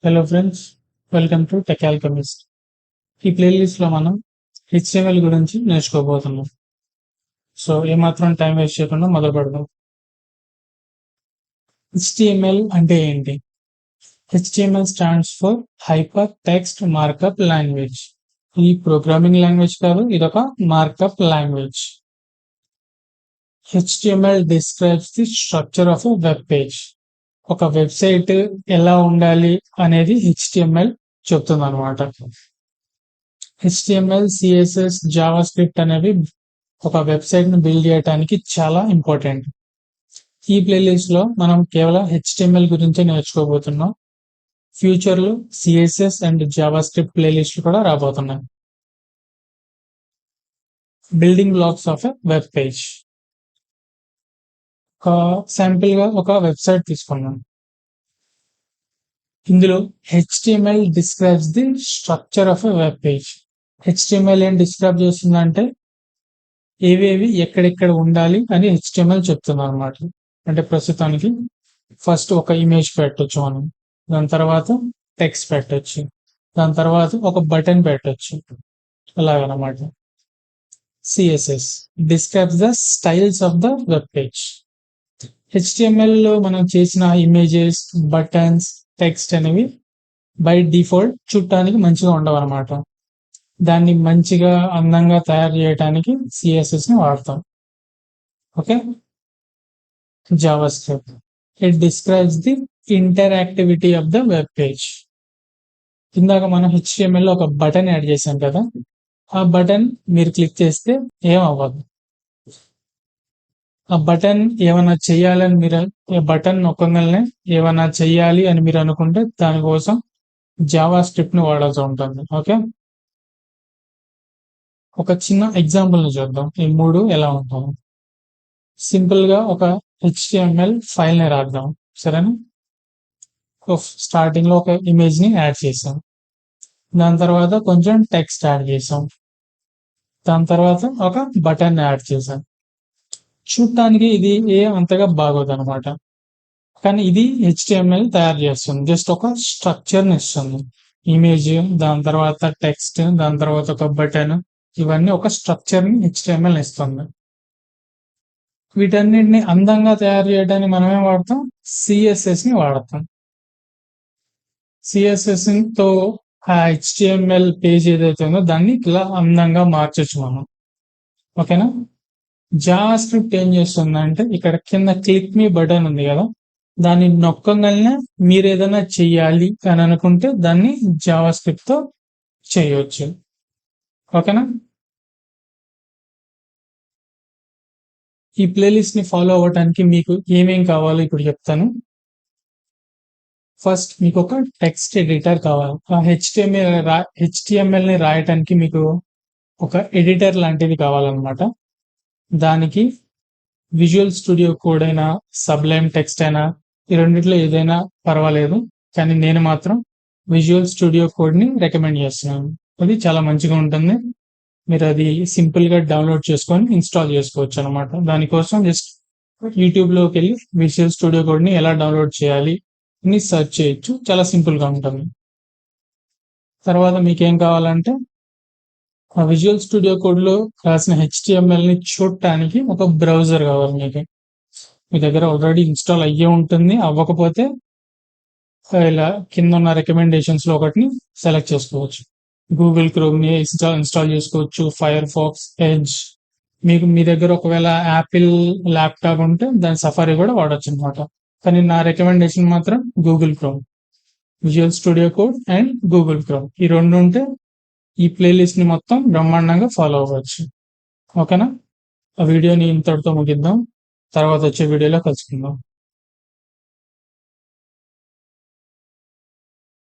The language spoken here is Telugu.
Hello friends, welcome to tech alchemist. ఈ ప్లేలిస్ట్ లో మనం హెచ్టిఎంఎల్ గురించి నేర్చుకోబోతున్నాం. సో ఏమాత్రం టైం వేస్ట్ చేయకుండా మొదలు పెడదాం. హెచ్టిఎంఎల్ అంటే ఏంటి? HTML stands for hyper text markup language. ఈ ప్రోగ్రామింగ్ లాంగ్వేజ్ కాదు, ఇదొక markup language. HTML describes the structure of a web page. ఒక వెబ్సైట్ ఎలా ఉండాలి అనేది హెచ్టిఎంఎల్ చెప్తుంది అనమాట. హెచ్టిఎంఎల్, సిఎస్ఎస్, జావా స్క్రిప్ట్ అనేవి ఒక వెబ్సైట్ ను బిల్డ్ చేయడానికి చాలా ఇంపార్టెంట్. ఈ ప్లేలిస్ట్ లో మనం కేవలం హెచ్టిఎంఎల్ గురించి నేర్చుకోబోతున్నాం. ఫ్యూచర్ లో CSS and Java script playlist కూడా రాబోతున్నాయి. Building blocks of a web page. ఒక శాంపిల్ గా ఒక వెబ్సైట్ తీసుకున్నాం. ఇందులో HTML describes the structure of a web page. HTML ఏం డిస్క్రైబ్ చేస్తుందంటే ఏవేవి ఎక్కడెక్కడ ఉండాలి అని హెచ్టిఎంఎల్ చెప్తుంది అనమాట. అంటే ప్రస్తుతానికి ఫస్ట్ ఒక ఇమేజ్ పెట్టొచ్చు మనం, దాని తర్వాత టెక్స్ట్ పెట్టొచ్చు, దాని తర్వాత ఒక బటన్ పెట్టొచ్చు, అలాగనమాట. CSS describes the styles of the web page. HTML లో మనం చేసిన ఇమేజెస్, బటన్స్, టెక్స్ట్ అనేవి బై డిఫాల్ట్ చూడటానికి మంచిగా ఉండవు అనమాట. దాన్ని మంచిగా అందంగా తయారు చేయడానికి సిఎస్ఎస్ ని వాడతాం. Okay. Java script it describes the interactivity of the web page. ఇందాక మనం హెచ్టిఎంఎల్ లో ఒక బటన్ యాడ్ చేసాం కదా, ఆ బటన్ మీరు క్లిక్ చేస్తే ఏం అవ్వదు. ఆ బటన్ ఏమైనా చెయ్యాలని మీరు బటన్ నొక్కగానే ఏమైనా చెయ్యాలి అని మీరు అనుకుంటే దానికోసం జావా స్క్రిప్ట్ ని వాడాల్సి ఉంటుంది. ఓకే. ఒక చిన్న ఎగ్జాంపుల్ ని చూద్దాం, ఈ మూడు ఎలా ఉంటాయి. సింపుల్ గా ఒక హెచ్టిఎంఎల్ ఫైల్ ని రాద్దాం, సరేనా. స్టార్టింగ్ లో ఒక ఇమేజ్ ని యాడ్ చేసాం, దాని తర్వాత కొంచెం టెక్స్ట్ యాడ్ చేసాం, దాని తర్వాత ఒక బటన్ యాడ్ చేసాం. చూడటానికి ఇది అంతగా బాగోదు అనమాట, కానీ ఇది హెచ్టిఎంఎల్ తయారు చేస్తుంది. జస్ట్ ఒక స్ట్రక్చర్ ని ఇస్తుంది. ఇమేజ్, దాని తర్వాత టెక్స్ట్, దాని తర్వాత ఒక బటన్, ఇవన్నీ ఒక స్ట్రక్చర్ ని హెచ్టిఎంఎల్ ఇస్తుంది. వీటన్నిటిని అందంగా తయారు చేయడానికి మనం ఏం వాడతాం? సిఎస్ఎస్ ని వాడతాం. సిఎస్ఎస్ తో ఆ హెచ్టిఎంఎల్ పేజ్ ఏదైతే ఉందో దాన్ని ఇలా అందంగా మార్చొచ్చు మనం. ఓకేనా. జావా స్క్రిప్ట్ ఏం చేస్తుందంటే ఇక్కడ కింద క్లిక్ మీ బటన్ ఉంది కదా, దాన్ని నొక్కగానే మీరు ఏదైనా చెయ్యాలి అని అనుకుంటే దాన్ని జావా స్క్రిప్ట్ తో చేయొచ్చు. ఓకేనా. ఈ ప్లేలిస్ట్ ని ఫాలో అవ్వడానికి మీకు ఏమేం కావాలో ఇప్పుడు చెప్తాను. ఫస్ట్ మీకు ఒక టెక్స్ట్ ఎడిటర్ కావాలి. ఆ హెచ్టిఎంఎల్ ని రాయటానికి మీకు ఒక ఎడిటర్ లాంటిది కావాలన్నమాట. దానికి విజువల్ స్టూడియో కోడ్ అయినా, సబ్లైమ్ టెక్స్ట్ అయినా, ఈ రెండిట్లో ఏదైనా పర్వాలేదు, కానీ నేను మాత్రం విజువల్ స్టూడియో కోడ్ ని రికమెండ్ చేస్తున్నాను. అది చాలా మంచిగా ఉంటుంది. మీరు అది సింపుల్ గా డౌన్లోడ్ చేసుకొని ఇన్స్టాల్ చేసుకోవచ్చు అనమాట. దానికోసం జస్ట్ యూట్యూబ్ లోకి వెళ్ళి విజువల్ స్టూడియో కోడ్ ని ఎలా డౌన్లోడ్ చేయాలి అని సెర్చ్ చేయొచ్చు. చాలా సింపుల్ గా ఉంటుంది. తర్వాత మీకేం కావాలంటే ఆ విజువల్ స్టూడియో కోడ్ లో రాసిన హెచ్టిఎంఎల్ ని చూడటానికి ఒక బ్రౌజర్ కావాలి మీకు. మీ దగ్గర ఆల్రెడీ ఇన్స్టాల్ అయ్యే ఉంటుంది. అవ్వకపోతే ఇలా కింద ఉన్న రికమెండేషన్స్ లో ఒకటిని సెలెక్ట్ చేసుకోవచ్చు. గూగుల్ క్రోమ్ ని ఇన్స్టాల్ చేసుకోవచ్చు, ఫైర్ ఫాక్స్, ఎడ్జ్. మీకు మీ దగ్గర ఒకవేళ యాపిల్ ల్యాప్టాప్ ఉంటే దాని సఫారీ కూడా వాడచ్చు అనమాట. కానీ నా రికమెండేషన్ మాత్రం Google chrome. Visual studio code and Google chrome, ఈ రెండు ఉంటే ఈ ప్లేలిస్ట్ ని మొత్తం బ్రహ్మాండంగా ఫాలో అవ్వచ్చు. ఓకేనా. ఆ వీడియోని ఇంతటితో ముగిద్దాం. తర్వాత వచ్చే వీడియోలో కలుసుకుందాం.